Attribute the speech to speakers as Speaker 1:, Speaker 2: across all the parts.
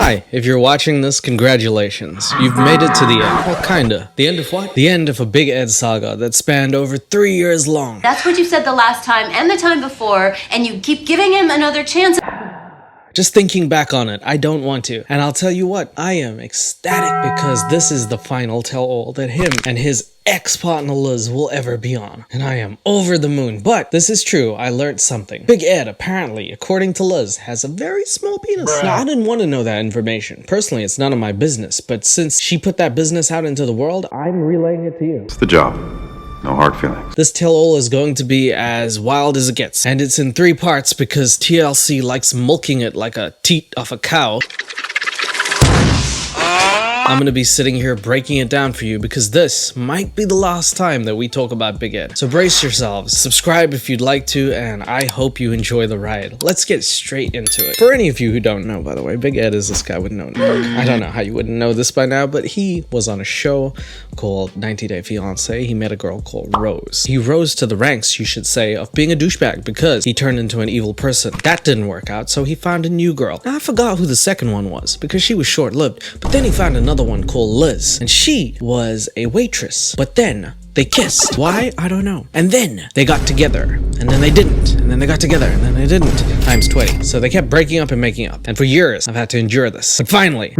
Speaker 1: Hi, if you're watching this, congratulations. You've made it to the end. Well, kinda. The end of what? The end of a Big Ed saga that spanned over 3 years long.
Speaker 2: That's what you said the last time and the time before, and you keep giving him another chance.
Speaker 1: Just thinking back on it, I don't want to. And I'll tell you what, I am ecstatic because this is the final tell-all that him and his ex-partner Liz will ever be on. And I am over the moon. But this is true, I learned something. Big Ed, apparently, according to Liz, has a very small penis. Now, I didn't want to know that information. Personally, it's none of my business. But since she put that business out into the world, I'm relaying it to you.
Speaker 3: It's the job. No hard feelings.
Speaker 1: This tell-all is going to be as wild as it gets. And it's in 3 parts because TLC likes milking it like a teat off a cow. I'm gonna be sitting here breaking it down for you because this might be the last time that we talk about Big Ed. So brace yourselves, subscribe if you'd like to, and I hope you enjoy the ride. Let's get straight into it. For any of you who don't know, by the way, Big Ed is this guy with no name. I don't know how you wouldn't know this by now, but he was on a show called 90 Day Fiance. He met a girl called Rose. He rose to the ranks, you should say, of being a douchebag because he turned into an evil person. That didn't work out, so he found a new girl. Now, I forgot who the second one was because she was short-lived, but then he found another one called Liz, and she was a waitress. But then they kissed. Why? I don't know. And then they got together, and then they didn't, and then they got together, and then they didn't. Times 20. So they kept breaking up and making up. And for years, I've had to endure this. But finally,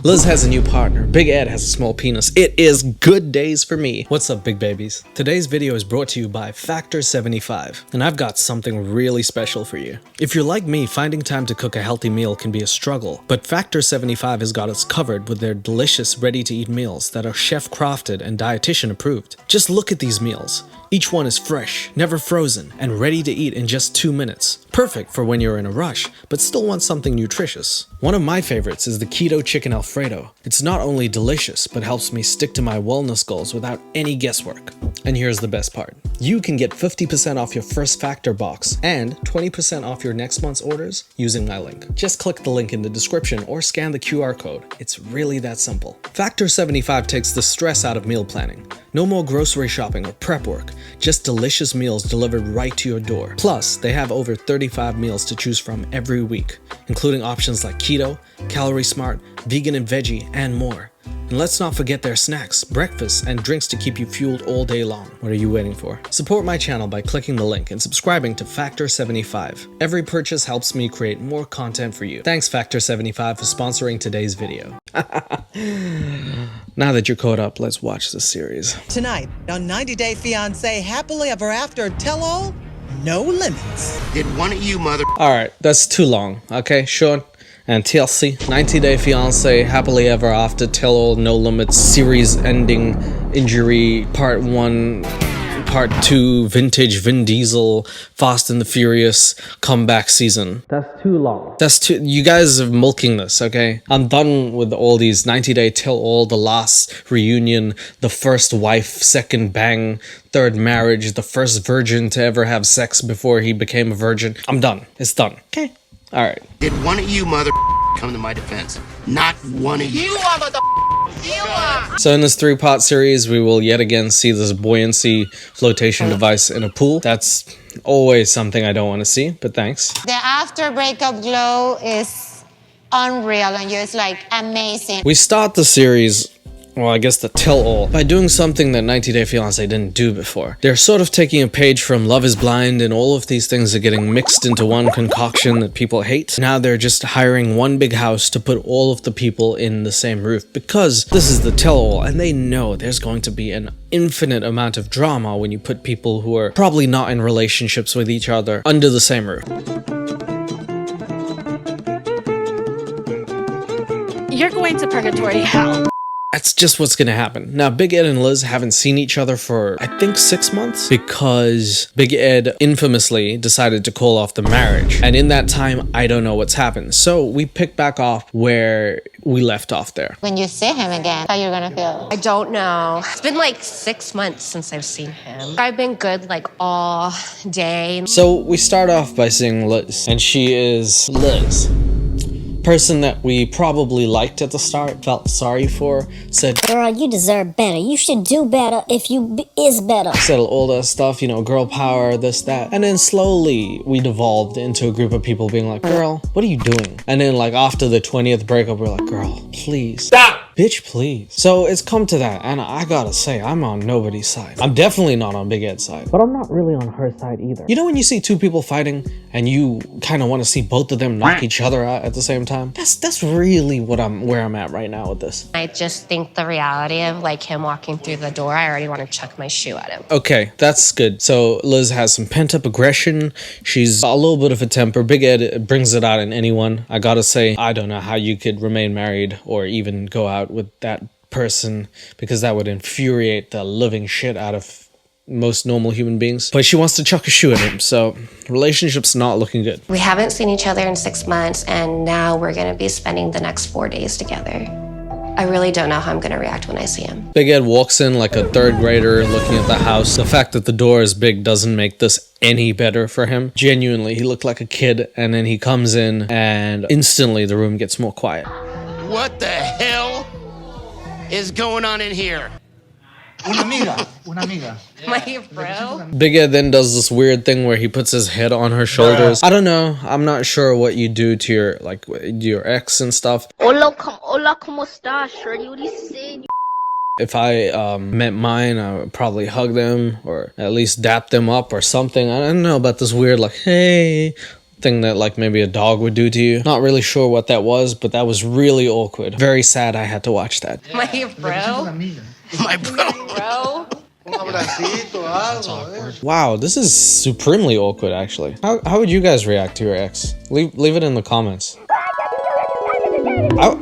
Speaker 1: Liz has a new partner. Big Ed has a small penis. It is good days for me. What's up, big babies? Today's video is brought to you by Factor 75, and I've got something really special for you. If you're like me, finding time to cook a healthy meal can be a struggle, but Factor 75 has got us covered with their delicious ready-to-eat meals that are chef-crafted and dietitian approved. Just look at these meals. Each one is fresh, never frozen, and ready to eat in just 2 minutes. Perfect for when you're in a rush, but still want something nutritious. One of my favorites is the Keto Chicken Alfredo. It's not only delicious, but helps me stick to my wellness goals without any guesswork. And here's the best part. You can get 50% off your first Factor box and 20% off your next month's orders using my link. Just click the link in the description or scan the QR code. It's really that simple. Factor 75 takes the stress out of meal planning. No more grocery shopping or prep work, just delicious meals delivered right to your door. Plus, they have over 35 meals to choose from every week, including options like keto, calorie smart, vegan and veggie, and more. And let's not forget their snacks, breakfasts, and drinks to keep you fueled all day long. What are you waiting for? Support my channel by clicking the link and subscribing to Factor 75. Every purchase helps me create more content for you. Thanks Factor 75 for sponsoring today's video. Now that you're caught up, let's watch the series.
Speaker 4: Tonight on 90 Day Fiance Happily Ever After Tell-All, No Limits.
Speaker 5: Did one of you mother...
Speaker 1: Alright, that's too long, okay, Sean? And TLC, 90 Day Fiance Happily Ever After Tell-All No Limits series ending injury part 1 part 2 vintage Vin Diesel Fast and the Furious comeback season. That's too long. That's too... You guys are milking this, okay? I'm done with all these 90 Day Tell-All, the last reunion, the first wife, second bang, third marriage, the first virgin to ever have sex before he became a virgin. I'm done. It's done. Okay. Alright.
Speaker 5: Did one of you mother come to my defense? Not one of you.
Speaker 1: So in this 3-part series, we will yet again see this buoyancy flotation device in a pool. That's always something I don't want to see, but thanks.
Speaker 6: The after breakup glow is unreal on you. It's like amazing.
Speaker 1: We start the series, well, I guess the tell-all, by doing something that 90 Day Fiancé didn't do before. They're sort of taking a page from Love is Blind, and all of these things are getting mixed into one concoction that people hate. Now they're just hiring one big house to put all of the people in the same roof, because this is the tell-all, and they know there's going to be an infinite amount of drama when you put people who are probably not in relationships with each other under the same roof.
Speaker 7: You're going to purgatory hell.
Speaker 1: That's just what's gonna happen. Now, Big Ed and Liz haven't seen each other for, I think, 6 months, because Big Ed infamously decided to call off the marriage. And in that time, I don't know what's happened. So we pick back off where we left off there.
Speaker 6: When you see him again, how you're gonna feel?
Speaker 2: I don't know. It's been like 6 months since I've seen him. I've been good like all day.
Speaker 1: So we start off by seeing Liz, and she is Liz. person that we probably liked at the start, felt sorry for, said,
Speaker 8: girl, you deserve better. You should do better if you is better.
Speaker 1: Said all that stuff, you know, girl power, this, that. And then slowly we devolved into a group of people being like, girl, what are you doing? And then like after the 20th breakup, we're like, girl, please. Stop! Bitch, please. So it's come to that, and I gotta say, I'm on nobody's side. I'm definitely not on Big Ed's side, but I'm not really on her side either. You know when you see two people fighting and you kind of want to see both of them knock each other out at the same time? That's really where I'm at right now with this.
Speaker 2: I just think the reality of like him walking through the door, I already want to chuck my shoe at him.
Speaker 1: Okay, that's good. So Liz has some pent-up aggression. She's a little bit of a temper. Big Ed brings it out in anyone. I gotta say, I don't know how you could remain married or even go out with that person, because that would infuriate the living shit out of most normal human beings. But she wants to chuck a shoe at him, so relationship's not looking good.
Speaker 2: We haven't seen each other in 6 months, and now we're gonna be spending the next 4 days together. I really don't know how I'm gonna react when I see him.
Speaker 1: Big Ed walks in like a third grader looking at the house. The fact that the door is big doesn't make this any better for him. Genuinely, he looked like a kid, and then he comes in and instantly the room gets more quiet.
Speaker 5: What the hell is going on in here?
Speaker 9: Una amiga.
Speaker 2: My bro?
Speaker 1: Big Ed then does this weird thing where he puts his head on her shoulders. I don't know. I'm not sure what you do to your ex and stuff.
Speaker 10: Hola, ¿cómo estás, Shreddy? What are you saying?
Speaker 1: If I met mine, I would probably hug them or at least dap them up or something. I don't know about this weird like, hey, thing that like maybe a dog would do to you. Not really sure what that was, but that was really awkward. Very sad I had to watch that.
Speaker 2: My bro?
Speaker 5: My bro.
Speaker 1: Wow, this is supremely awkward actually. How would you guys react to your ex? Leave it in the comments.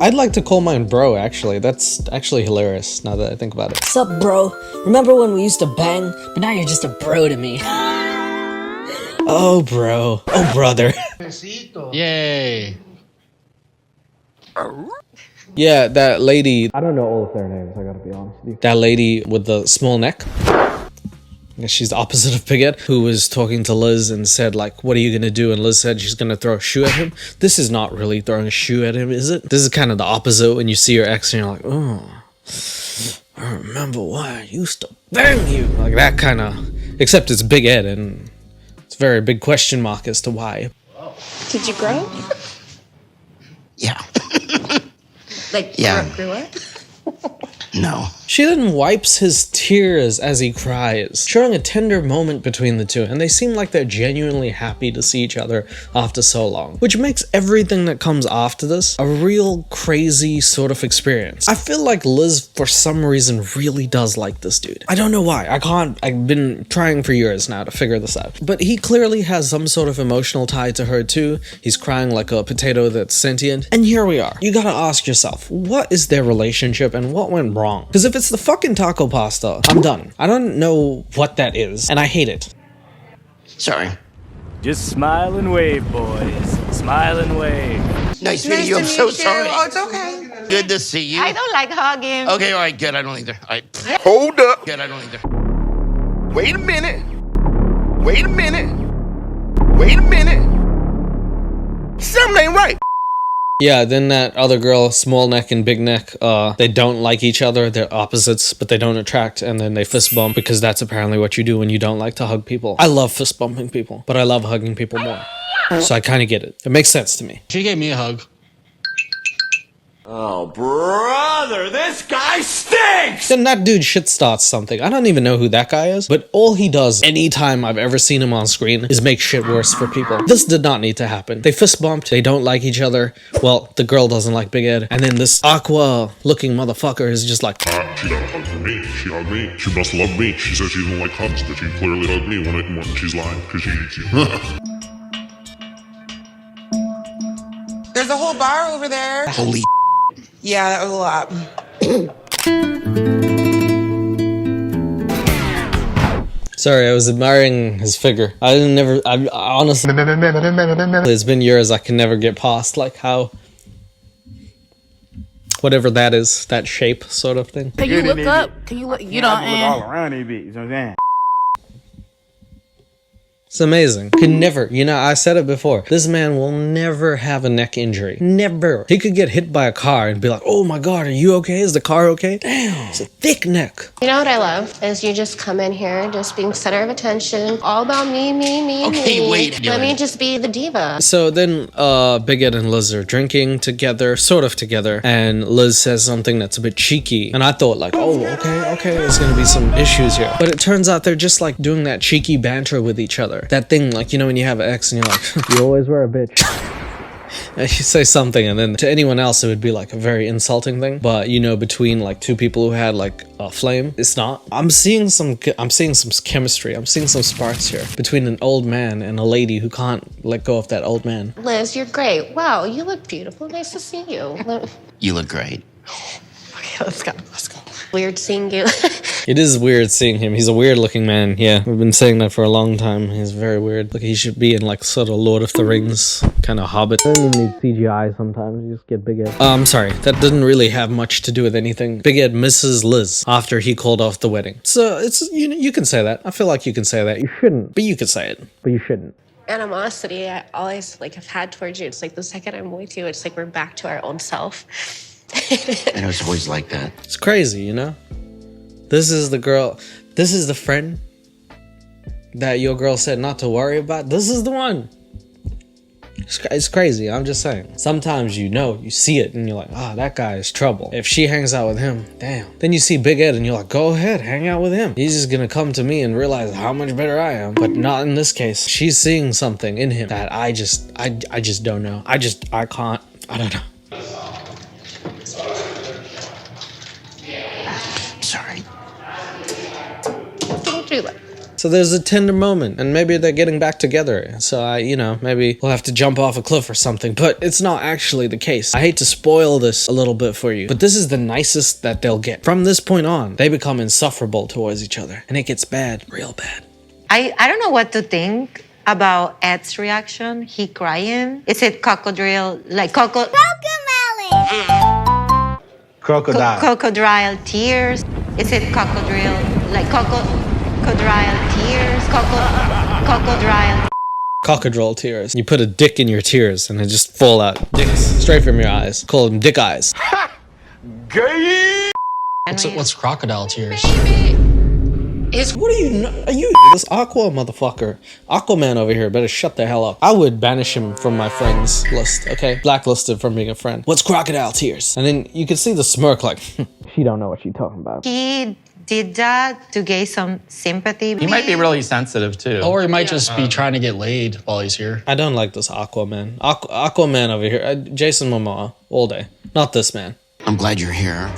Speaker 1: I'd like to call mine bro, actually. That's actually hilarious now that I think about it.
Speaker 11: Sup, bro? Remember when we used to bang? But now you're just a bro to me.
Speaker 1: Oh, bro. Oh, brother.
Speaker 5: Yay.
Speaker 1: Yeah, that lady. I don't know all of their names, I gotta be honest with you. That lady with the small neck. I guess she's the opposite of Big Ed, who was talking to Liz and said, like, what are you gonna do? And Liz said she's gonna throw a shoe at him. This is not really throwing a shoe at him, is it? This is kind of the opposite when you see your ex and you're like, oh, I remember why I used to bang you. Like that kind of, except it's Big Ed and it's a very big question mark as to why.
Speaker 10: Did you grow?
Speaker 5: Yeah.
Speaker 2: Like,
Speaker 5: Yeah.
Speaker 2: grew up?
Speaker 5: No.
Speaker 1: She then wipes his tears as he cries, showing a tender moment between the two, and they seem like they're genuinely happy to see each other after so long, which makes everything that comes after this a real crazy sort of experience. I feel like Liz, for some reason, really does like this dude. I don't know why. I've been trying for years now to figure this out, but he clearly has some sort of emotional tie to her too. He's crying like a potato that's sentient, and here we are. You gotta ask yourself, what is their relationship and what went wrong? Because if it's the fucking taco pasta, I'm done. I don't know what that is, and I hate it.
Speaker 5: Sorry.
Speaker 12: Just smile and wave, boys. Smile and wave.
Speaker 5: Nice meeting you. I'm so sorry.
Speaker 6: Oh, it's okay.
Speaker 5: Good to see you.
Speaker 6: I don't like hugging.
Speaker 5: Okay, all right, good. I don't either. All right.
Speaker 13: Hold up.
Speaker 5: Good, I don't either.
Speaker 13: Wait a minute. Wait a minute. Wait a minute. Something ain't right.
Speaker 1: Yeah, then that other girl, small neck and big neck, they don't like each other. They're opposites, but they don't attract, and then they fist bump because that's apparently what you do when you don't like to hug people. I love fist bumping people, but I love hugging people more. So I kind of get it. It makes sense to me.
Speaker 5: She gave me a hug.
Speaker 13: Oh, brother, this guy stinks!
Speaker 1: Then that dude shit starts something. I don't even know who that guy is, but all he does anytime I've ever seen him on screen is make shit worse for people. This did not need to happen. They fist bumped, they don't like each other. Well, the girl doesn't like Big Ed, and then this aqua looking motherfucker is just like,
Speaker 14: she got a hug from me. She hugged me. She must love me. She says she doesn't like hugs, but she clearly hugged me when she's lying because she hates you.
Speaker 4: There's a whole bar over there.
Speaker 5: Holy
Speaker 4: Yeah, that was a lot.
Speaker 1: sorry, I was admiring his figure. I honestly, it's been years I can never get past like how, whatever that is, that shape sort of thing.
Speaker 7: Can you look up? Can you look? You don't.
Speaker 12: all around these bitches, you know what I'm saying?
Speaker 1: It's amazing. Could never, you know, I said it before. This man will never have a neck injury. Never. He could get hit by a car and be like, oh my God, are you okay? Is the car okay? Damn, it's a thick neck.
Speaker 2: You know what I love? Is you just come in here just being center of attention. All about me,
Speaker 5: Okay,
Speaker 2: me.
Speaker 5: wait.
Speaker 2: Let me just be the diva.
Speaker 1: So then Big Ed and Liz are drinking together, sort of together, and Liz says something that's a bit cheeky. And I thought like, oh, okay, there's gonna be some issues here. But it turns out they're just like doing that cheeky banter with each other. That thing, like, you know, when you have an ex and you're like, you always were a bitch. You say something, and then to anyone else it would be like a very insulting thing, but you know, between like two people who had like a flame, it's not. I'm seeing some chemistry. I'm seeing some sparks here between an old man and a lady who can't let go of that old man.
Speaker 2: Liz, you're great. Wow, you look beautiful. Nice to see you.
Speaker 5: You look great.
Speaker 2: Okay, let's go. Weird seeing you.
Speaker 1: It is weird seeing him. He's a weird looking man. Yeah, we've been saying that for a long time. He's very weird. Like, he should be in like sort of Lord of the Rings kind of Hobbit. You don't need CGI sometimes. You just get Big Ed. I'm sorry. That didn't really have much to do with anything. Big Ed misses Liz after he called off the wedding. So it's, you can say that. I feel like you can say that. You shouldn't, but you could say it. But you shouldn't.
Speaker 2: Animosity I always like have had towards you. It's like the second I'm with you, it's like we're back to our old self.
Speaker 5: And it was always like that.
Speaker 1: It's crazy, you know? This is the girl, this is the friend that your girl said not to worry about. This is the one. It's crazy, I'm just saying. Sometimes you know, you see it and you're like, ah, that guy is trouble. If she hangs out with him, damn. Then you see Big Ed and you're like, go ahead, hang out with him. He's just gonna come to me and realize how much better I am. But not in this case. She's seeing something in him that I just don't know. I don't know.
Speaker 5: Sorry.
Speaker 2: Don't do that.
Speaker 1: So there's a tender moment, and maybe they're getting back together. So you know, maybe we'll have to jump off a cliff or something, but it's not actually the case. I hate to spoil this a little bit for you, but this is the nicest that they'll get. From this point on, they become insufferable towards each other, and it gets bad, real bad.
Speaker 6: I don't know what to think about Ed's reaction. He crying. Is it crocodile, like crocodile tears? Is it crocodile, like crocodile tears? Crocodile.
Speaker 1: Cocodrile tears. You put a dick in your tears and it just fall out. Dicks straight from your eyes. Call them dick eyes.
Speaker 5: Gay.
Speaker 11: What's crocodile tears?
Speaker 1: What are you this Aqua motherfucker? Aquaman over here better shut the hell up. I would banish him from my friends list, okay? Blacklisted from being a friend. What's crocodile tears? And then you can see the smirk like, she don't know what she's talking about.
Speaker 6: He did that to gain some sympathy.
Speaker 15: He might be really sensitive too.
Speaker 11: Or he might just be trying to get laid while he's here.
Speaker 1: I don't like this Aquaman. Aquaman over here. Jason Momoa, all day. Not this man.
Speaker 5: I'm glad you're here.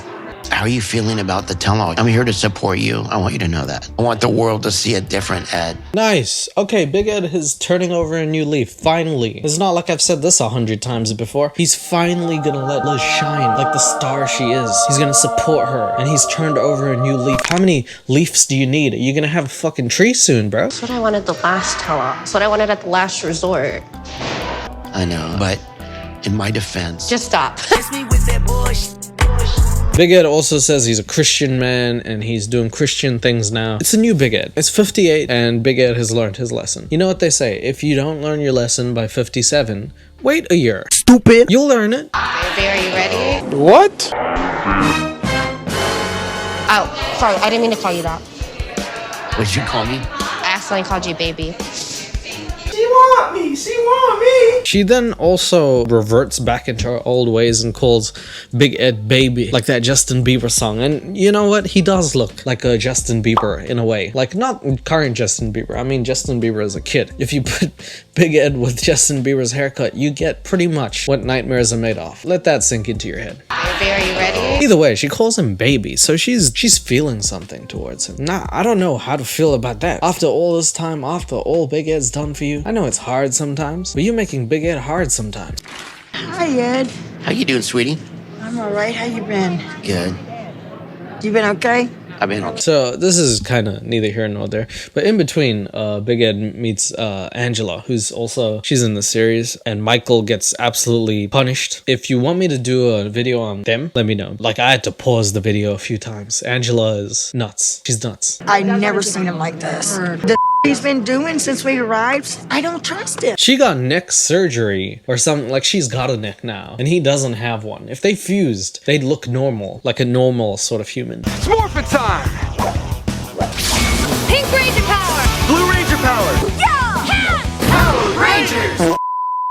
Speaker 5: How are you feeling about the tell-all? I'm here to support you. I want you to know that. I want the world to see a different Ed.
Speaker 1: Nice. Okay, Big Ed is turning over a new leaf. Finally. It's not like I've said this 100 times before. He's finally gonna let Liz shine like the star she is. He's gonna support her, and he's turned over a new leaf. How many leaves do you need? You're gonna have a fucking tree soon, bro.
Speaker 2: That's what I wanted the last tell-all. That's what I wanted at the last resort.
Speaker 5: I know, but in my defense...
Speaker 2: Just stop.
Speaker 1: Big Ed also says he's a Christian man and he's doing Christian things now. It's a new Big Ed. It's 58 and Big Ed has learned his lesson. You know what they say, if you don't learn your lesson by 57, wait a year. Stupid. You'll learn it.
Speaker 2: Baby, are you ready?
Speaker 13: What?
Speaker 2: Oh, sorry, I didn't mean to call you that.
Speaker 5: What'd you call me?
Speaker 2: I accidentally called you baby.
Speaker 13: She want me. She want me.
Speaker 1: She then also reverts back into her old ways and calls Big Ed baby, like that Justin Bieber song. And you know what? He does look like a Justin Bieber in a way. Like, not current Justin Bieber. I mean Justin Bieber as a kid. If you put Big Ed with Justin Bieber's haircut, you get pretty much what nightmares are made of. Let that sink into your head.
Speaker 2: Baby, are you ready?
Speaker 1: Either way, she calls him baby, so she's feeling something towards him. Nah, I don't know how to feel about that. After all this time, after all Big Ed's done for you, I know it's hard sometimes, but you're making Big Ed hard sometimes.
Speaker 16: Hi, Ed.
Speaker 5: How you doing, sweetie?
Speaker 16: I'm all right. How you been?
Speaker 5: Good.
Speaker 16: You been okay?
Speaker 5: I've been okay.
Speaker 1: So this is kind of neither here nor there, but in between, Big Ed meets Angela, who's also, she's in the series, and Michael gets absolutely punished. If you want me to do a video on them, let me know. Like, I had to pause the video a few times. Angela is nuts. She's nuts.
Speaker 16: I never seen him like this. The he's been doing since we arrived. I don't trust him.
Speaker 1: She got neck surgery or something, like she's got a neck now, and he doesn't have one. If they fused, they'd look normal, like a normal sort of human.
Speaker 13: It's morphin' time!
Speaker 10: Pink Ranger power!
Speaker 13: Blue Ranger power!
Speaker 10: Yeah! Power Rangers!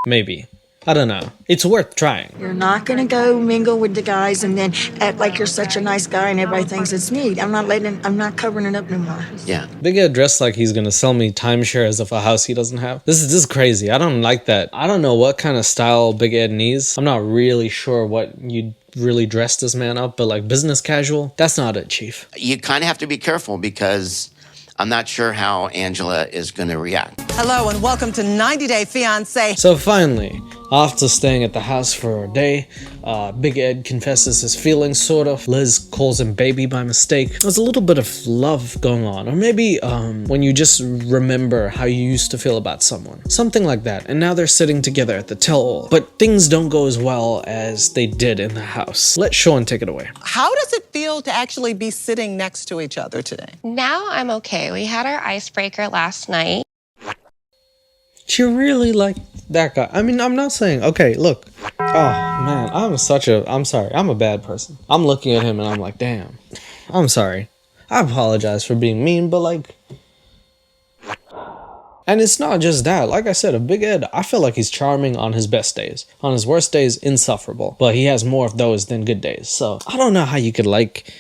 Speaker 1: Maybe. I don't know. It's worth trying.
Speaker 16: You're not gonna go mingle with the guys and then act like you're such a nice guy and everybody thinks it's me. I'm not covering it up no more.
Speaker 5: Yeah.
Speaker 1: Big Ed dressed like he's gonna sell me timeshares of a house he doesn't have. This is crazy. I don't like that. I don't know what kind of style Big Ed needs. I'm not really sure what you'd really dress this man up, but like business casual, that's not it, Chief.
Speaker 5: You kind of have to be careful because I'm not sure how Angela is going to react.
Speaker 4: Hello and welcome to 90 Day Fiance.
Speaker 1: So finally, after staying at the house for a day, Big Ed confesses his feelings, sort of. Liz calls him baby by mistake. There's a little bit of love going on. Or maybe when you just remember how you used to feel about someone. Something like that. And now they're sitting together at the tell-all. But things don't go as well as they did in the house. Let Sean take it away.
Speaker 4: How does it feel to actually be sitting next to each other today?
Speaker 2: Now I'm okay. We had our icebreaker last night.
Speaker 1: She really liked that guy. I mean, I'm not saying, okay, look. Oh, man, I'm sorry. I'm a bad person. I'm looking at him and I'm like, damn. I'm sorry. I apologize for being mean, but like... And it's not just that. Like I said, a Big Ed, I feel like he's charming on his best days. On his worst days, insufferable. But he has more of those than good days. So, I don't know how you could like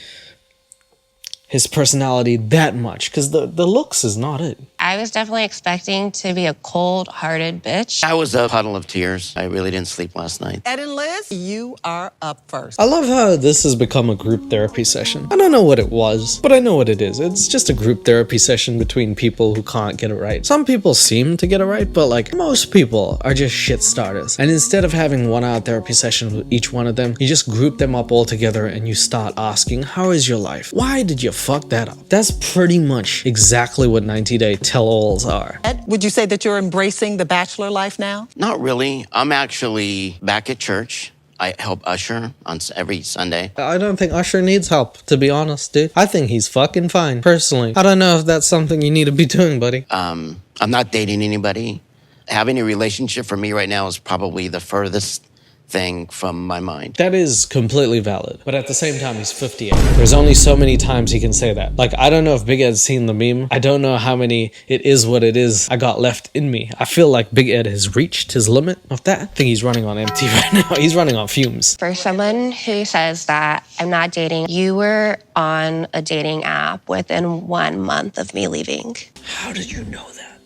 Speaker 1: his personality that much, because the looks is not it.
Speaker 2: I was definitely expecting to be a cold-hearted bitch.
Speaker 5: I was a puddle of tears. I really didn't sleep last night.
Speaker 4: Ed and Liz, you are up first.
Speaker 1: I love how this has become a group therapy session. I don't know what it was, but I know what it is. It's just a group therapy session between people who can't get it right. Some people seem to get it right, but like most people are just shit starters. And instead of having 1 hour therapy session with each one of them, you just group them up all together and you start asking, how is your life? Why did you fuck that up? That's pretty much exactly what 90 Day tell-alls are.
Speaker 4: Ed, would you say that you're embracing the bachelor life now?
Speaker 5: Not really. I'm actually back at church. I help usher on every Sunday.
Speaker 1: I don't think Usher needs help, to be honest, dude. I think he's fucking fine, personally. I don't know if that's something you need to be doing, buddy.
Speaker 5: I'm not dating anybody. Having a relationship for me right now is probably the furthest thing from my mind.
Speaker 1: That is completely valid, but at the same time, he's 58. There's only so many times he can say that. Like, I don't know if Big Ed's seen the meme. I don't know how many it is what it is I got left in me. I feel like Big Ed has reached his limit of that. I think he's running on empty right now. He's running on fumes.
Speaker 2: For someone who says that I'm not dating, you were on a dating app within 1 month of me leaving.
Speaker 1: How did you know that?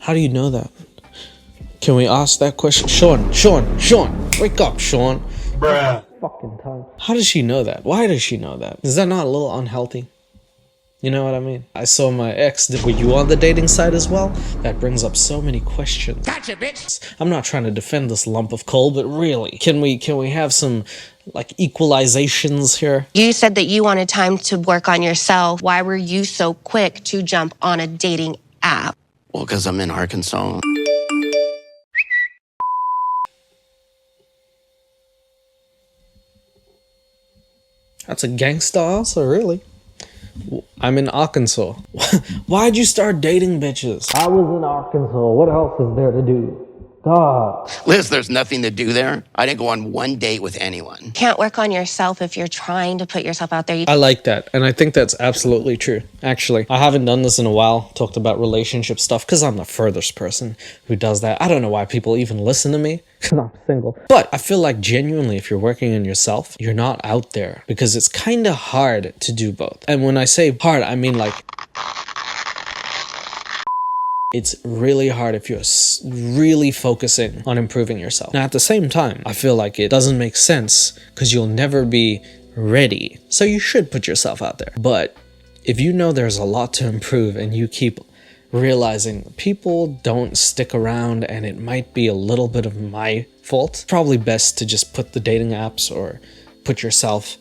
Speaker 1: How do you know that? Can we ask that question? Sean, wake up, Sean.
Speaker 13: Bruh.
Speaker 1: Fucking time. How does she know that? Why does she know that? Is that not a little unhealthy? You know what I mean? I saw my ex. Were you on the dating site as well? That brings up so many questions.
Speaker 13: Gotcha, bitch.
Speaker 1: I'm not trying to defend this lump of coal, but really, can we have some like equalizations here?
Speaker 2: You said that you wanted time to work on yourself. Why were you so quick to jump on a dating app?
Speaker 5: Well, because I'm in Arkansas.
Speaker 1: That's a gangsta answer, really. I'm in Arkansas. Why'd you start dating bitches? I was in Arkansas. What else is there to do? God.
Speaker 5: Liz, there's nothing to do there. I didn't go on 1 date with anyone.
Speaker 2: Can't work on yourself if you're trying to put yourself out there.
Speaker 1: I like that, and I think that's absolutely true. Actually, I haven't done this in a while, talked about relationship stuff, because I'm the furthest person who does that. I don't know why people even listen to me, because I'm single. But I feel like genuinely, if you're working on yourself, you're not out there, because it's kind of hard to do both. And when I say hard, I mean like... It's really hard if you're really focusing on improving yourself. Now, at the same time, I feel like it doesn't make sense because you'll never be ready. So you should put yourself out there. But if you know there's a lot to improve and you keep realizing people don't stick around and it might be a little bit of my fault, it's probably best to just put the dating apps or put yourself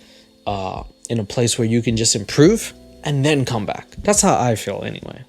Speaker 1: in a place where you can just improve and then come back. That's how I feel anyway.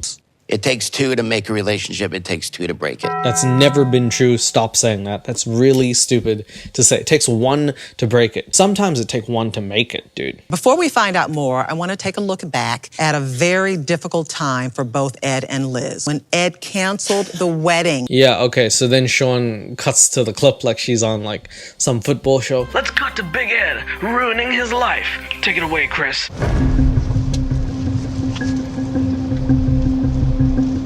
Speaker 5: It takes two to make a relationship. It takes two to break it.
Speaker 1: That's never been true. Stop saying that. That's really stupid to say. It takes one to break it. Sometimes it takes one to make it, dude.
Speaker 4: Before we find out more, I want to take a look back at a very difficult time for both Ed and Liz when Ed canceled the wedding.
Speaker 1: Yeah, okay, so then Sean cuts to the clip like she's on like some football show.
Speaker 17: Let's cut to Big Ed ruining his life. Take it away, Chris.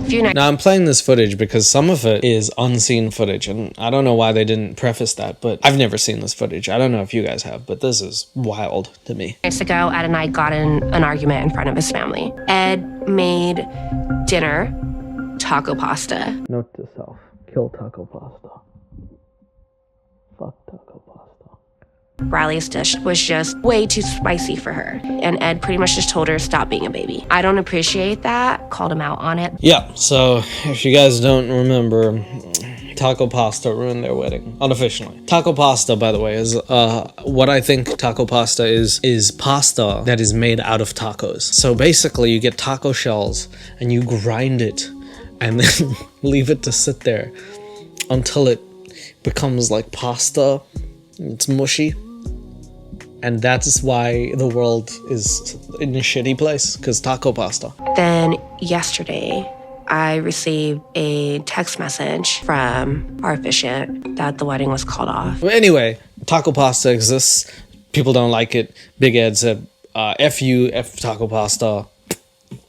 Speaker 1: Now, I'm playing this footage because some of it is unseen footage, and I don't know why they didn't preface that, but I've never seen this footage. I don't know if you guys have, but this is wild to me.
Speaker 2: Years ago, Ed and I got in an argument in front of his family. Ed made dinner, taco pasta.
Speaker 1: Note to self, kill taco pasta. Fuck taco pasta.
Speaker 2: Riley's dish was just way too spicy for her, and Ed pretty much just told her stop being a baby. I don't appreciate that, called him out on it.
Speaker 1: Yeah, so if you guys don't remember, taco pasta ruined their wedding, unofficially. Taco pasta, by the way, is what I think taco pasta is pasta that is made out of tacos. So basically you get taco shells and you grind it and then leave it to sit there until it becomes like pasta. It's mushy. And that's why the world is in a shitty place, because taco pasta.
Speaker 2: Then yesterday, I received a text message from our officiant that the wedding was called off.
Speaker 1: But anyway, taco pasta exists. People don't like it. Big Ed said, F you, F taco pasta.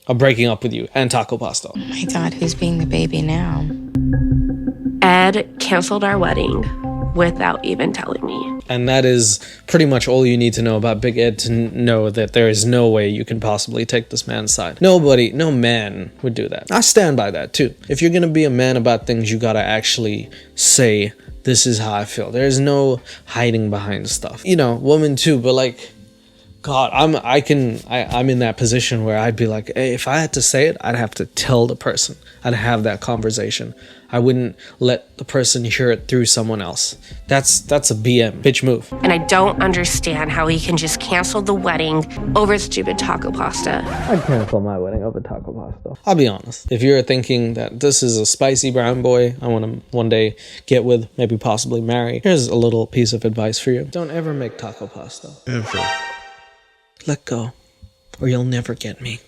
Speaker 1: I'm breaking up with you and taco pasta.
Speaker 6: Oh my God, who's being the baby now?
Speaker 2: Ed canceled our wedding without even telling me.
Speaker 1: And that is pretty much all you need to know about Big Ed to know that there is no way you can possibly take this man's side. Nobody, no man would do that. I stand by that too. If you're gonna be a man about things, you gotta actually say, this is how I feel. There's no hiding behind stuff. You know, women too, but like, God, I'm in that position where I'd be like, hey, if I had to say it, I'd have to tell the person. I'd have that conversation. I wouldn't let the person hear it through someone else. That's a BM, bitch move.
Speaker 2: And I don't understand how he can just cancel the wedding over stupid taco pasta.
Speaker 1: I'd cancel my wedding over taco pasta. I'll be honest. If you're thinking that this is a spicy brown boy I want to one day get with, maybe possibly marry, here's a little piece of advice for you. Don't ever make taco pasta. Ever. Let go, or you'll never get me.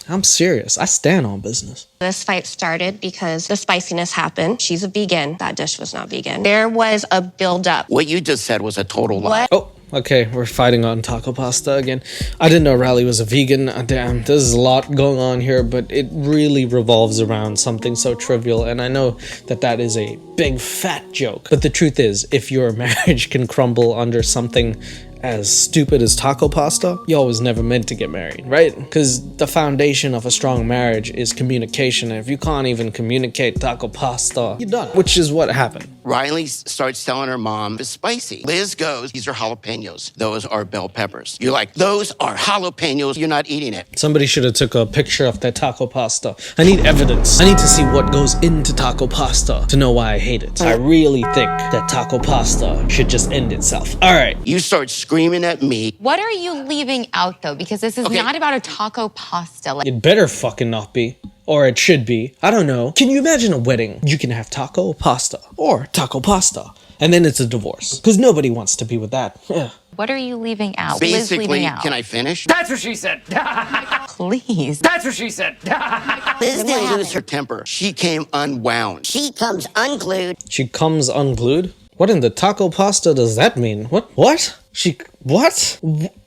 Speaker 1: I'm serious. I stand on business.
Speaker 2: This fight started because the spiciness happened. She's a vegan. That dish was not vegan. There was a buildup.
Speaker 5: What you just said was a total lie.
Speaker 1: Oh, okay. We're fighting on taco pasta again. I didn't know Riley was a vegan. Damn, there's a lot going on here, but it really revolves around something so trivial. And I know that that is a big fat joke. But the truth is, if your marriage can crumble under something as stupid as taco pasta, y'all was never meant to get married, right? Because the foundation of a strong marriage is communication, and if you can't even communicate taco pasta, you're done. Which is what happened.
Speaker 5: Riley starts telling her mom it's spicy. Liz goes, these are jalapenos. Those are bell peppers. You're like, those are jalapenos. You're not eating it.
Speaker 1: Somebody should have took a picture of that taco pasta. I need evidence. I need to see what goes into taco pasta to know why I hate it. I really think that taco pasta should just end itself. All right.
Speaker 5: You start screaming at me.
Speaker 6: What are you leaving out, though? Because this is not about a taco pasta.
Speaker 1: It better fucking not be. Or it should be. I don't know. Can you imagine a wedding? You can have taco pasta or taco pasta, and then it's a divorce. Because nobody wants to be with that. Yeah.
Speaker 6: What are you leaving out?
Speaker 5: Basically,
Speaker 6: leaving out?
Speaker 5: Can I finish?
Speaker 17: That's what she said.
Speaker 6: Please.
Speaker 17: That's what she said.
Speaker 5: Liz didn't lose her temper. She came unwound.
Speaker 8: She comes unglued.
Speaker 1: She comes unglued? What in the taco pasta does that mean? What? What?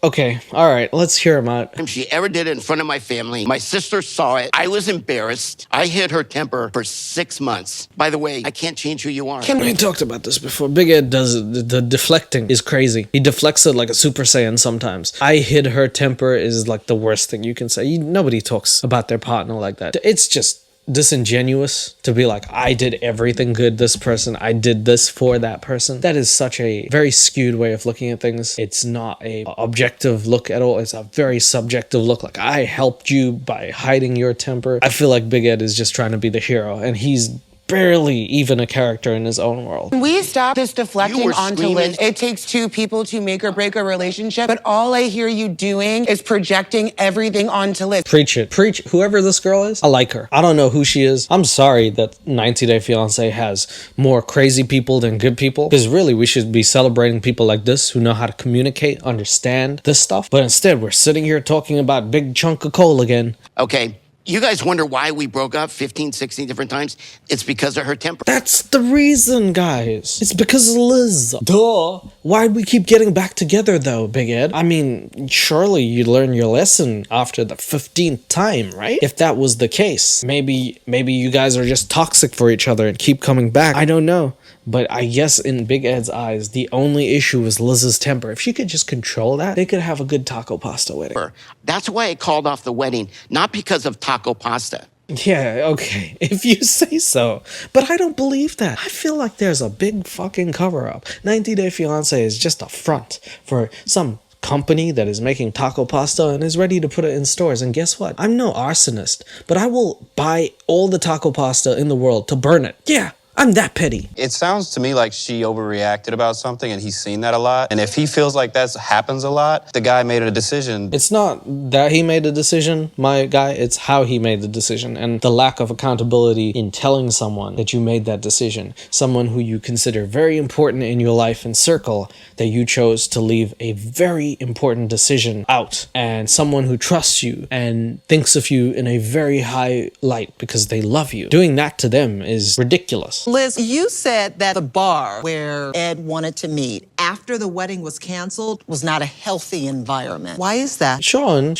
Speaker 1: Okay, all right, let's hear him out.
Speaker 5: If she ever did it in front of my family, my sister saw it. I was embarrassed. I hid her temper for 6 months. By the way, I can't change who you are.
Speaker 1: We talked about this before. Big Ed does it. The deflecting is crazy. He deflects it like a Super Saiyan sometimes. I hid her temper is like the worst thing you can say. Nobody talks about their partner like that. It's just disingenuous to be like, I did everything good, this person, I did this for that person. That is such a very skewed way of looking at things. It's not a objective look at all. It's a very subjective look, like I helped you by hiding your temper. I feel like Big Ed is just trying to be the hero, and he's barely even a character in his own world.
Speaker 18: Can we stop this deflecting onto
Speaker 5: screaming.
Speaker 18: Liz? It takes two people to make or break a relationship, but all I hear you doing is projecting everything onto Liz.
Speaker 1: Preach it. Preach. Whoever this girl is, I like her. I don't know who she is. I'm sorry that 90 Day Fiance has more crazy people than good people, because really we should be celebrating people like this who know how to communicate, understand this stuff. But instead, we're sitting here talking about big chunk of coal again.
Speaker 5: Okay. You guys wonder why we broke up 15, 16 different times? It's because of her temper.
Speaker 1: That's the reason, guys. It's because of Liz. Duh. Why'd we keep getting back together, though, Big Ed? I mean, surely you learn your lesson after the 15th time, right? If that was the case. Maybe you guys are just toxic for each other and keep coming back. I don't know. But I guess in Big Ed's eyes, the only issue is Liz's temper. If she could just control that, they could have a good taco pasta wedding.
Speaker 5: That's why I called off the wedding, not because of taco pasta.
Speaker 1: Yeah, okay, if you say so. But I don't believe that. I feel like there's a big fucking cover-up. 90 Day Fiance is just a front for some company that is making taco pasta and is ready to put it in stores. And guess what? I'm no arsonist, but I will buy all the taco pasta in the world to burn it. Yeah. I'm that petty.
Speaker 15: It sounds to me like she overreacted about something and he's seen that a lot. And if he feels like that happens a lot, the guy made a decision.
Speaker 1: It's not that he made a decision, my guy. It's how he made the decision and the lack of accountability in telling someone that you made that decision. Someone who you consider very important in your life and circle, that you chose to leave a very important decision out. And someone who trusts you and thinks of you in a very high light because they love you. Doing that to them is ridiculous.
Speaker 4: Liz, you said that the bar where Ed wanted to meet after the wedding was canceled was not a healthy environment. Why is that?
Speaker 1: Sean.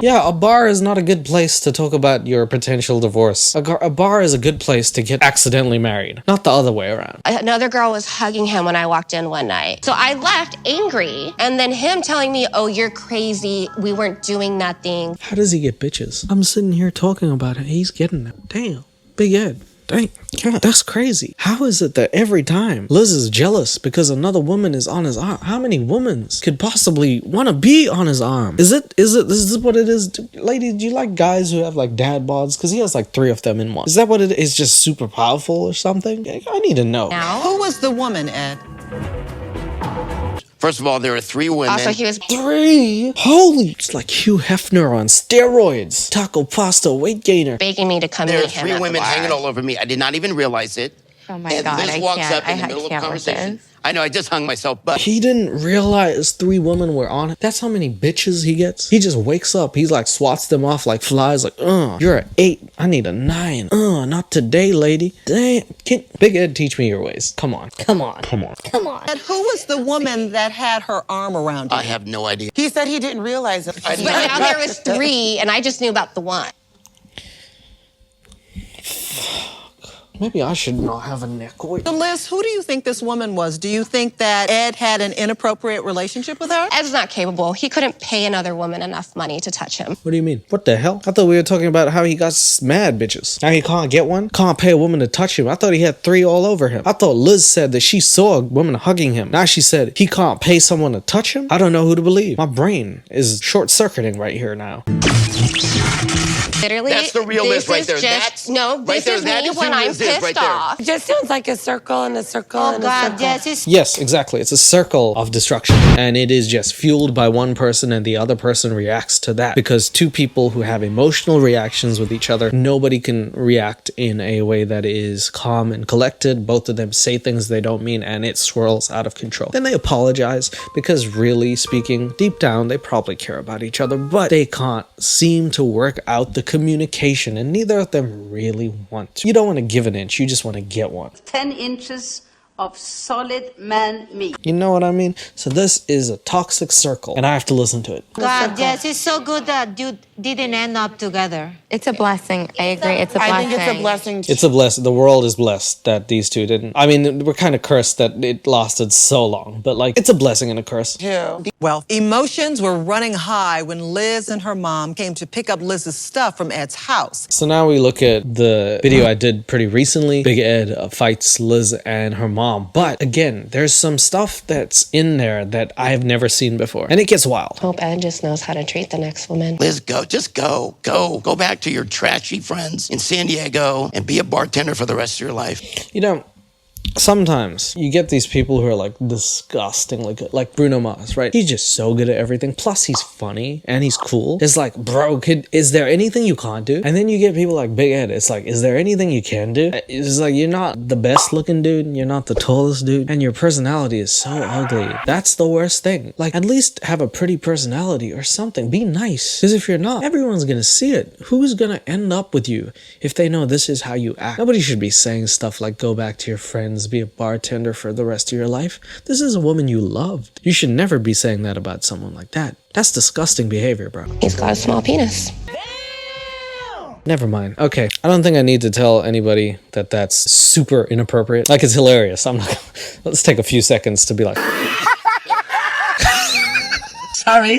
Speaker 1: Yeah, a bar is not a good place to talk about your potential divorce. A bar is a good place to get accidentally married, not the other way around.
Speaker 2: Another girl was hugging him when I walked in one night. So I left angry, and then him telling me, oh, you're crazy, we weren't doing nothing.
Speaker 1: How does he get bitches? I'm sitting here talking about it. He's getting them. Damn. Big Ed. Dang, God, that's crazy. How is it that every time Liz is jealous because another woman is on his arm? How many women could possibly want to be on his arm? Is this what it is? Lady, do you like guys who have like dad bods? Because he has like 3 of them in one. Is that what it is? Just super powerful or something? I need to know.
Speaker 4: Now, who was the woman, Ed?
Speaker 5: First of all, there are 3 women.
Speaker 2: Also, he was
Speaker 1: 3? Holy, it's like Hugh Hefner on steroids. Taco pasta, weight gainer.
Speaker 2: Begging me to come
Speaker 5: There are
Speaker 2: meet him.
Speaker 5: 3 women hanging all over me. I did not even realize it.
Speaker 6: Oh my
Speaker 5: and
Speaker 6: God,
Speaker 5: Liz
Speaker 6: I
Speaker 5: walks
Speaker 6: can't.
Speaker 5: up in the middle of
Speaker 6: with
Speaker 5: conversation.
Speaker 6: this.
Speaker 5: I know, I just hung myself, but
Speaker 1: He didn't realize 3 women were on it. That's how many bitches he gets. He just wakes up. He's like swats them off like flies. Like, you're an 8. I need a 9. Not today, lady. Damn. Big Ed, teach me your ways. Come on.
Speaker 8: Come on.
Speaker 1: Come on.
Speaker 8: Come on.
Speaker 4: And who was the woman that had her arm around you?
Speaker 5: I have no idea.
Speaker 18: He said he didn't realize it.
Speaker 2: But now there was 3, and I just knew about the one.
Speaker 1: Maybe I should not have a neck. Wait.
Speaker 4: So Liz, who do you think this woman was? Do you think that Ed had an inappropriate relationship with her?
Speaker 2: Ed's not capable. He couldn't pay another woman enough money to touch him.
Speaker 1: What do you mean? What the hell? I thought we were talking about how he got mad bitches. Now he can't get one? Can't pay a woman to touch him. I thought he had 3 all over him. I thought Liz said that she saw a woman hugging him. Now she said he can't pay someone to touch him? I don't know who to believe. My brain is short-circuiting right here now.
Speaker 2: Literally,
Speaker 5: That's the real Liz right there.
Speaker 2: This is me when I'm pissed off.
Speaker 19: It just sounds like a circle and a circle and a circle.
Speaker 1: Yes, exactly. It's a circle of destruction. And it is just fueled by one person and the other person reacts to that. Because 2 people who have emotional reactions with each other, nobody can react in a way that is calm and collected. Both of them say things they don't mean and it swirls out of control. Then they apologize because really speaking, deep down, they probably care about each other, but they can't seem to work out the communication and neither of them really want to. You don't want to give an inch, you just want to get one.
Speaker 20: 10 inches of solid man meat.
Speaker 1: You know what I mean? So this is a toxic circle and I have to listen to it.
Speaker 6: God, yes, it's so good that you didn't end up together.
Speaker 19: It's a blessing. I agree. It's a blessing.
Speaker 18: I think it's a blessing.
Speaker 1: It's a blessing. The world is blessed that these 2 didn't. I mean, we're kind of cursed that it lasted so long, but like, it's a blessing and a curse.
Speaker 18: Too.
Speaker 4: Well, emotions were running high when Liz and her mom came to pick up Liz's stuff from Ed's house.
Speaker 1: So now we look at the video I did pretty recently. Big Ed fights Liz and her mom mom. But again, there's some stuff that's in there that I've never seen before. And it gets wild.
Speaker 2: Hope Ed just knows how to treat the next woman.
Speaker 5: Liz, go. Just go. Go back to your trashy friends in San Diego and be a bartender for the rest of your life.
Speaker 1: You know, sometimes you get these people who are like disgusting, like Bruno Mars, right? He's just so good at everything. Plus he's funny and he's cool. It's like, bro, is there anything you can't do? And then you get people like Big Ed. It's like, is there anything you can do? It's like, you're not the best looking dude. You're not the tallest dude. And your personality is so ugly. That's the worst thing. Like, at least have a pretty personality or something. Be nice. Because if you're not, everyone's gonna see it. Who's gonna end up with you if they know this is how you act? Nobody should be saying stuff like, go back to your friends, be a bartender for the rest of your life. This is a woman you loved. You should never be saying that about someone like that. That's disgusting behavior, bro.
Speaker 2: He's got a small penis.
Speaker 1: Never mind. Okay, I don't think I need to tell anybody that that's super inappropriate. Like, it's hilarious. I'm not gonna... Let's take a few seconds to be like...
Speaker 17: Sorry.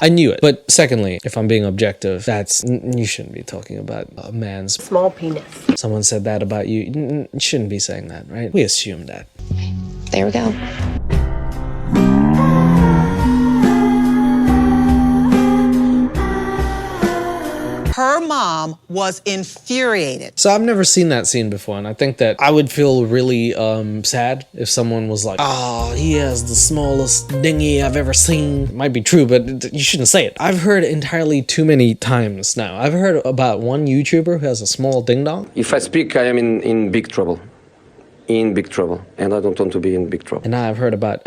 Speaker 1: I knew it. But secondly, if I'm being objective, you shouldn't be talking about a man's
Speaker 19: Small penis.
Speaker 1: Someone said that about you. You shouldn't be saying that, right? We assume that.
Speaker 2: There we go.
Speaker 4: Her mom was infuriated.
Speaker 1: So I've never seen that scene before, and I think that I would feel really sad if someone was like, oh, he has the smallest dinghy I've ever seen. It might be true, but you shouldn't say it. I've heard entirely too many times now. I've heard about one YouTuber who has a small ding-dong.
Speaker 21: If I speak, I am in big trouble. In big trouble, and I don't want to be in big trouble.
Speaker 1: And now I've heard about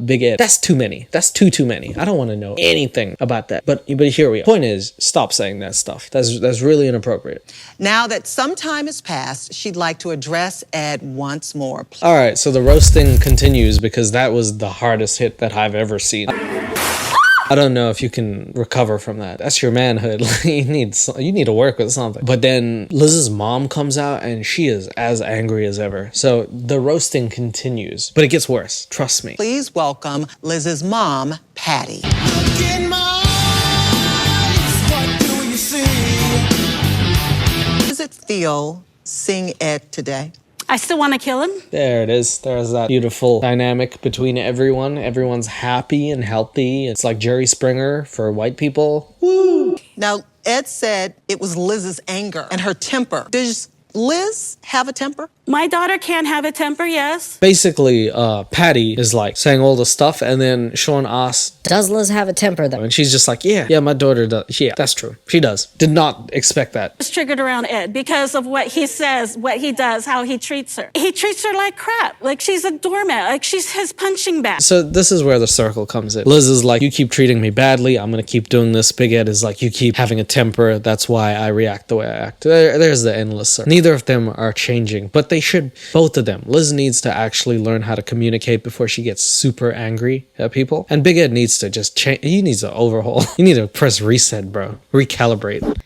Speaker 1: Big Ed. That's too many. That's too many. I don't want to know anything about that. But here we are. Point is, stop saying that stuff. That's really inappropriate.
Speaker 4: Now that some time has passed, she'd like to address Ed once more.
Speaker 1: All right, so the roasting continues because that was the hardest hit that I've ever seen. I don't know if you can recover from that. That's your manhood. you need to work with something. But then Liz's mom comes out and she is as angry as ever. So the roasting continues, but it gets worse. Trust me.
Speaker 4: Please welcome Liz's mom, Patty. How does it feel seeing Ed today?
Speaker 7: I still want to kill him.
Speaker 1: There it is. There's that beautiful dynamic between everyone. Everyone's happy and healthy. It's like Jerry Springer for white people. Woo!
Speaker 4: Now, Ed said it was Liz's anger and her temper. Does Liz have a temper?
Speaker 7: My daughter can have a temper, yes.
Speaker 1: Basically, Patty is like saying all the stuff, and then Sean asks,
Speaker 8: does Liz have a temper though?
Speaker 1: And she's just like, yeah, my daughter does. Yeah, that's true. She does. Did not expect that.
Speaker 7: It's triggered around Ed because of what he says, what he does, how he treats her. He treats her like crap, like she's a doormat, like she's his punching bag.
Speaker 1: So this is where the circle comes in. Liz is like, you keep treating me badly, I'm gonna keep doing this. Big Ed is like, you keep having a temper, that's why I react the way I act. There's the endless circle. Neither of them are changing, but they should, both of them. Liz needs to actually learn how to communicate before she gets super angry at people. And Big Ed needs to just change. He needs to overhaul. You need to press reset, bro. Recalibrate.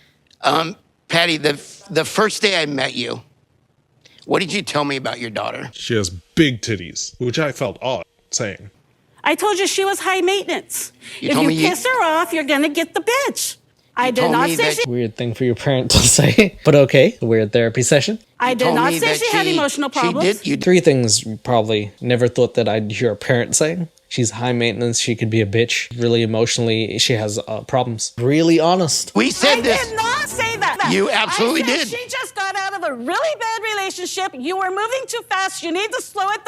Speaker 5: Patty, the first day I met you, what did you tell me about your daughter?
Speaker 14: She has big titties, which I felt odd saying.
Speaker 7: I told you she was high maintenance. If you piss her off, you're gonna get the bitch. I did not say she...
Speaker 1: Weird thing for your parent to say, but okay. Weird therapy session.
Speaker 7: I did not say she had emotional problems.
Speaker 1: Three things you probably never thought that I'd hear a parent saying. She's high maintenance. She could be a bitch. Really emotionally, she has problems. Really honest.
Speaker 5: We said this.
Speaker 7: I did not say that.
Speaker 5: You absolutely did.
Speaker 7: She just got out of a really bad relationship. You were moving too fast. You need to slow it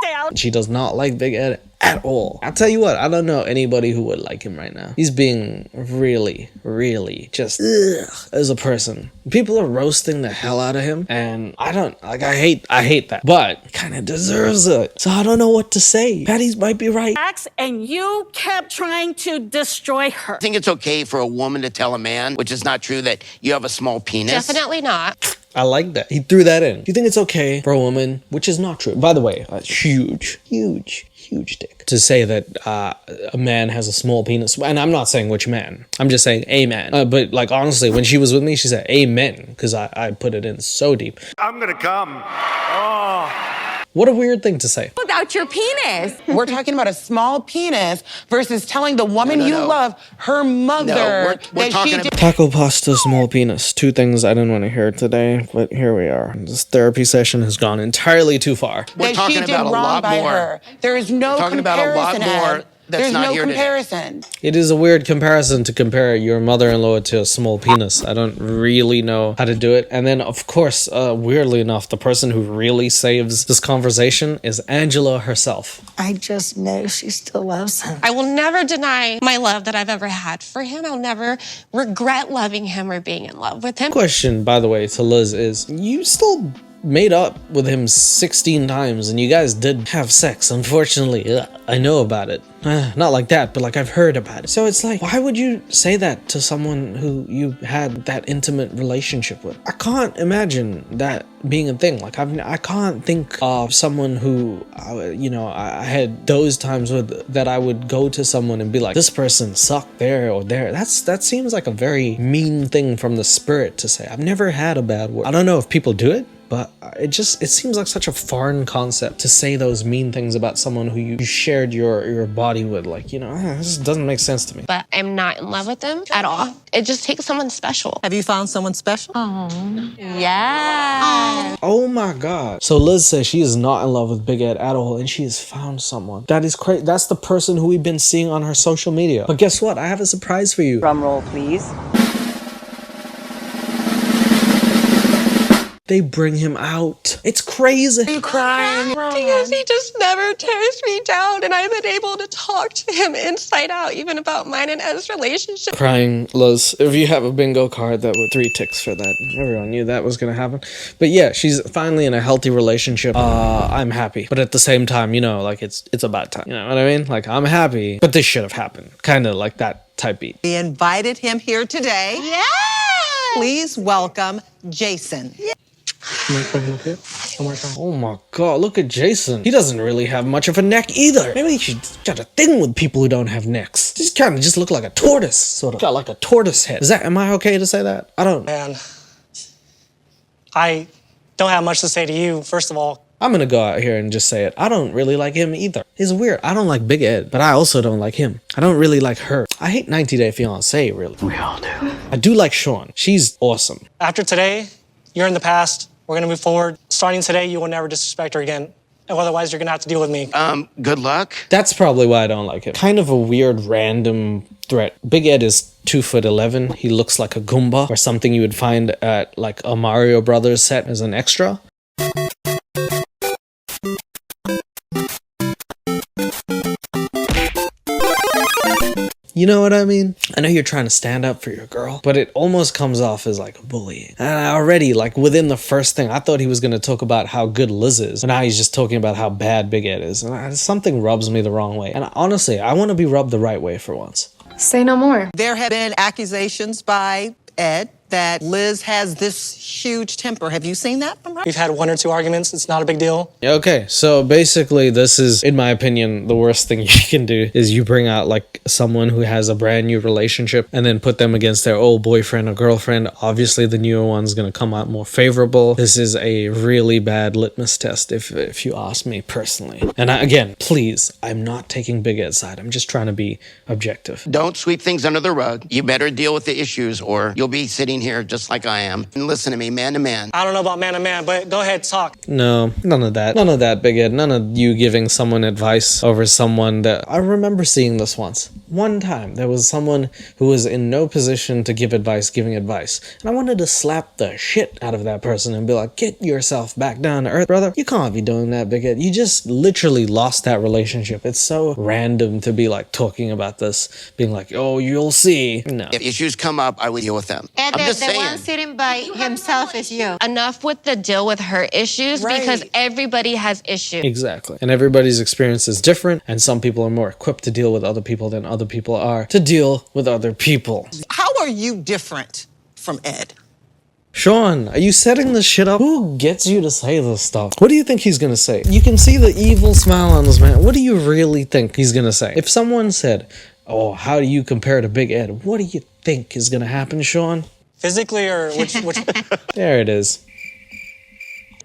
Speaker 7: down.
Speaker 1: She does not like Big Ed at all. I'll tell you what, I don't know anybody who would like him right now. He's being really, really just as a person. People are roasting the hell out of him, and I hate that. But he kind of deserves it. So I don't know what to say. Patty's might be right.
Speaker 7: And you kept trying to destroy her.
Speaker 5: I think it's okay for a woman to tell a man, which is not true, that you have a small penis.
Speaker 2: Definitely not.
Speaker 1: I like that. He threw that in. You think it's okay for a woman, which is not true. By the way, a huge dick. To say that a man has a small penis, and I'm not saying which man. I'm just saying a man. But like honestly, when she was with me, she said amen, because I put it in so deep.
Speaker 13: I'm gonna come. Oh.
Speaker 1: What a weird thing to say.
Speaker 18: About your penis. We're talking about a small penis versus telling the woman you love, her mother,
Speaker 5: we're
Speaker 18: that she did.
Speaker 1: Taco pasta, small penis. Two things I didn't want to hear today, but here we are. This therapy session has gone entirely too far.
Speaker 5: We're talking about a lot more.
Speaker 18: There is no
Speaker 5: Talking about a lot more. That's not here today.
Speaker 18: comparison.
Speaker 1: It is a weird comparison to compare your mother-in-law to a small penis. I don't really know how to do it. And then, of course, weirdly enough, the person who really saves this conversation is Angela herself.
Speaker 16: I just know she still loves him.
Speaker 19: I will never deny my love that I've ever had for him. I'll never regret loving him or being in love with him.
Speaker 1: Question, by the way, to Liz is, you still made up with him 16 times and you guys did have sex, unfortunately. I know about it. Not like that, but like I've heard about it. So it's like, why would you say that to someone who you had that intimate relationship with? I can't imagine that being a thing. Like I can't think of someone who, you know, I had those times with that I would go to someone and be like, this person sucked there or there. That seems like a very mean thing from the spirit to say. I've never had a bad word. I don't know if people do it, but it seems like such a foreign concept to say those mean things about someone who you shared your body with. Like, you know, this doesn't make sense to me.
Speaker 19: But I'm not in love with him at all. It just takes someone special.
Speaker 4: Have you found someone special?
Speaker 19: Oh, yeah.
Speaker 1: Oh my God. So Liz says she is not in love with Big Ed at all, and she has found someone. That is crazy. That's the person who we've been seeing on her social media. But guess what? I have a surprise for you.
Speaker 3: Drum roll, please.
Speaker 1: They bring him out. It's crazy.
Speaker 18: Are you crying?
Speaker 19: Because he just never tears me down, and I've been able to talk to him inside out, even about mine and Ed's relationship.
Speaker 1: Crying, Liz. If you have a bingo card, that would 3 ticks for that. Everyone knew that was gonna happen. But yeah, she's finally in a healthy relationship. I'm happy. But at the same time, you know, like it's about time. You know what I mean? Like, I'm happy, but this should have happened. Kind of like that type beat.
Speaker 4: We invited him here today.
Speaker 6: Yeah.
Speaker 4: Please welcome Jason. Yeah.
Speaker 1: Oh my God, look at Jason. He doesn't really have much of a neck either. Maybe he's got a thing with people who don't have necks. He's kind of just look like a tortoise, sort of. Got like a tortoise head. Am I okay to say that? I don't.
Speaker 3: Man, I don't have much to say to you, first of all.
Speaker 1: I'm gonna go out here and just say it. I don't really like him either. He's weird. I don't like Big Ed, but I also don't like him. I don't really like her. I hate 90 Day Fiance, really. We all do. I do like Sean. She's awesome.
Speaker 3: After today, you're in the past. We're gonna move forward. Starting today, you will never disrespect her again. Otherwise, you're gonna have to deal with me.
Speaker 5: Good luck.
Speaker 1: That's probably why I don't like him. Kind of a weird, random threat. Big Ed is 2'11". He looks like a Goomba or something you would find at like a Mario Brothers set as an extra. You know what I mean? I know you're trying to stand up for your girl, but it almost comes off as like a bullying. And already, like within the first thing, I thought he was going to talk about how good Liz is, and now he's just talking about how bad Big Ed is. And something rubs me the wrong way. And honestly, I want to be rubbed the right way for once.
Speaker 19: Say no more.
Speaker 4: There have been accusations by Ed that Liz has this huge temper. Have you seen that from her?
Speaker 3: We've had 1 or 2 arguments. It's not a big deal.
Speaker 1: Okay, so basically this is, in my opinion, the worst thing you can do is you bring out like someone who has a brand new relationship and then put them against their old boyfriend or girlfriend. Obviously the newer one's gonna come out more favorable. This is a really bad litmus test if you ask me personally. And again, please, I'm not taking Big Ed's side. I'm just trying to be objective.
Speaker 5: Don't sweep things under the rug. You better deal with the issues or you'll be sitting here just like I am. And listen to me, man to man.
Speaker 3: I don't know about man to man, but go ahead, talk.
Speaker 1: No, none of that. None of that, Big Ed. None of you giving someone advice over someone that... I remember seeing this once. One time, there was someone who was in no position to give advice, giving advice. And I wanted to slap the shit out of that person and be like, get yourself back down to earth, brother. You can't be doing that, Big Ed. You just literally lost that relationship. It's so random to be like talking about this, being like, oh, you'll see. No.
Speaker 5: If issues come up, I would deal with them.
Speaker 6: And
Speaker 5: I'm just
Speaker 6: the
Speaker 5: saying.
Speaker 6: one sitting by himself is you.
Speaker 19: Enough with the deal with her issues, because everybody has issues.
Speaker 1: Exactly. And everybody's experience is different, and some people are more equipped to deal with other people than other people are to deal with other people.
Speaker 4: How are you different from Ed?
Speaker 1: Sean, are you setting this shit up? Who gets you to say this stuff? What do you think he's gonna say? You can see the evil smile on this man. What do you really think he's gonna say? If someone said, oh, how do you compare to Big Ed? What do you think is gonna happen, Sean?
Speaker 3: Physically or which?
Speaker 1: There it is.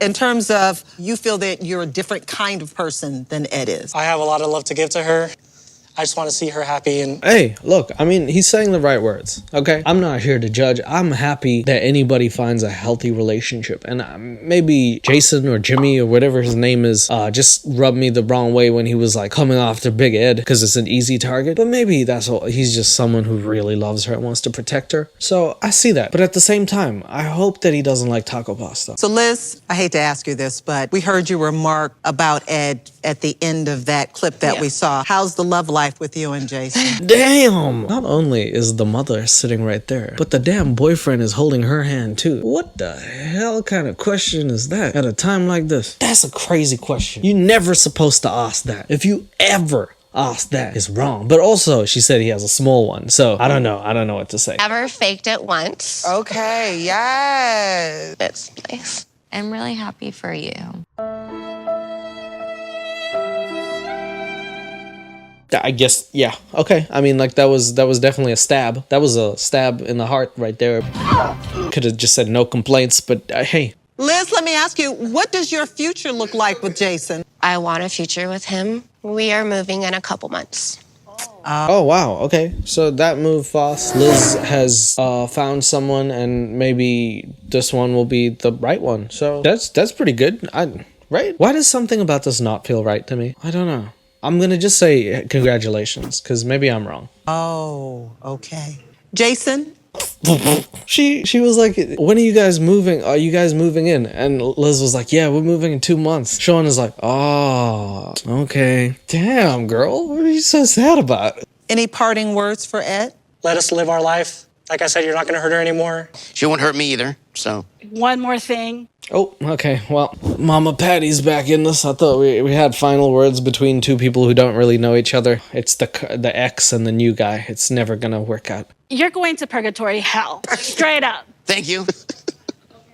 Speaker 4: in terms of you feel that you're a different kind of person than Ed is.
Speaker 3: I have a lot of love to give to her. I just want to see her happy and...
Speaker 1: Hey, look, I mean, he's saying the right words, okay? I'm not here to judge. I'm happy that anybody finds a healthy relationship. And maybe Jason or Jimmy or whatever his name is just rubbed me the wrong way when he was like coming after Big Ed because it's an easy target. But maybe that's all. He's just someone who really loves her and wants to protect her. So I see that. But at the same time, I hope that he doesn't like taco pasta.
Speaker 4: So Liz, I hate to ask you this, but we heard you remark about Ed at the end of that clip that we saw. How's the love life with you and Jason?
Speaker 1: Damn! Not only is the mother sitting right there, but the damn boyfriend is holding her hand too. What the hell kind of question is that at a time like this? That's a crazy question. You're never supposed to ask that. If you ever ask that, it's wrong. But also, she said he has a small one, so I don't know. I don't know what to say.
Speaker 2: Ever faked it once?
Speaker 18: Okay, yes.
Speaker 2: It's nice. I'm really happy for you.
Speaker 1: I guess, yeah. Okay. I mean, like, that was definitely a stab. That was a stab in the heart right there. Could have just said no complaints, but hey.
Speaker 4: Liz, let me ask you, what does your future look like with Jason?
Speaker 2: I want a future with him. We are moving in a couple months.
Speaker 1: Oh, wow. Okay. So that moved fast. Liz has found someone, and maybe this one will be the right one. So that's pretty good. Right? Why does something about this not feel right to me? I don't know. I'm gonna just say congratulations, because maybe I'm wrong.
Speaker 4: Oh, okay. Jason?
Speaker 1: She was like, when are you guys moving? Are you guys moving in? And Liz was like, yeah, we're moving in 2 months. Sean is like, oh, okay. Damn, girl, what are you so sad about?
Speaker 4: Any parting words for Ed?
Speaker 3: Let us live our life. Like I said, you're not going to hurt her anymore.
Speaker 5: She won't hurt me either, so.
Speaker 7: One more thing.
Speaker 1: Oh, okay. Well, Mama Patty's back in this. I thought we had final words between two people who don't really know each other. It's the ex and the new guy. It's never gonna work out.
Speaker 7: You're going to purgatory hell. Straight up.
Speaker 5: Thank you.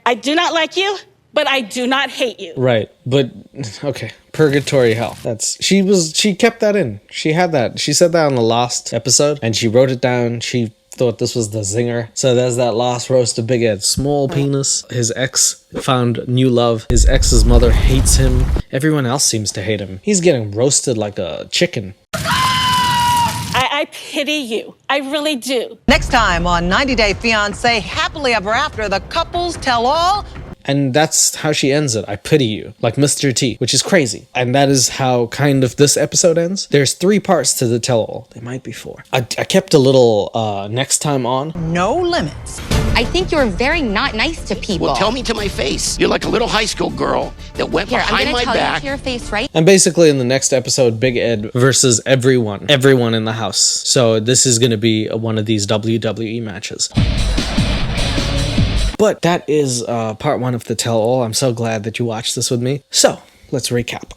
Speaker 7: I do not like you, but I do not hate you.
Speaker 1: Right, but okay. Purgatory hell. She kept that in. She had that. She said that on the last episode, and she wrote it down. She thought this was the zinger. So there's that last roast of Big Ed. Small penis. His ex found new love. His ex's mother hates him. Everyone else seems to hate him. He's getting roasted like a chicken.
Speaker 7: I pity you. I really do.
Speaker 4: Next time on 90 Day Fiance, Happily Ever After, the couples tell all.
Speaker 1: And that's how she ends it. I pity you. Like Mr. T, which is crazy. And that is how kind of this episode ends. There's 3 parts to the tell-all. There might be 4. I kept a little next time on.
Speaker 4: No limits.
Speaker 9: I think you're very not nice to people.
Speaker 5: Well, tell me to my face. You're like a little high school girl that went behind my back.
Speaker 9: I'm gonna tell you to your face, right?
Speaker 1: And basically in the next episode, Big Ed versus everyone in the house. So this is going to be one of these WWE matches. But that is part 1 of the tell-all. I'm so glad that you watched this with me. So, let's recap.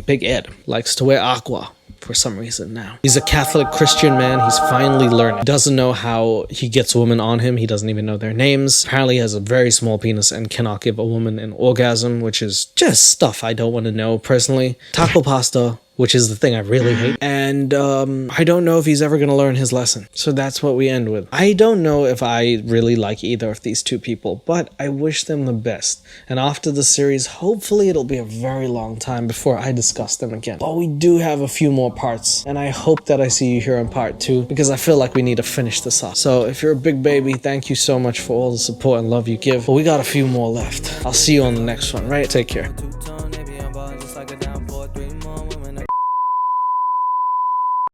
Speaker 1: Big Ed likes to wear aqua for some reason now. He's a Catholic Christian man. He's finally learning. He doesn't know how he gets women on him. He doesn't even know their names. Apparently he has a very small penis and cannot give a woman an orgasm, which is just stuff I don't want to know personally. Taco pasta, which is the thing I really hate. And I don't know if he's ever gonna learn his lesson. So that's what we end with. I don't know if I really like either of these 2 people, but I wish them the best. And after the series, hopefully it'll be a very long time before I discuss them again. But we do have a few more parts, and I hope that I see you here in part 2, because I feel like we need to finish this off. So if you're a big baby, thank you so much for all the support and love you give. But we got a few more left. I'll see you on the next one, right? Take care.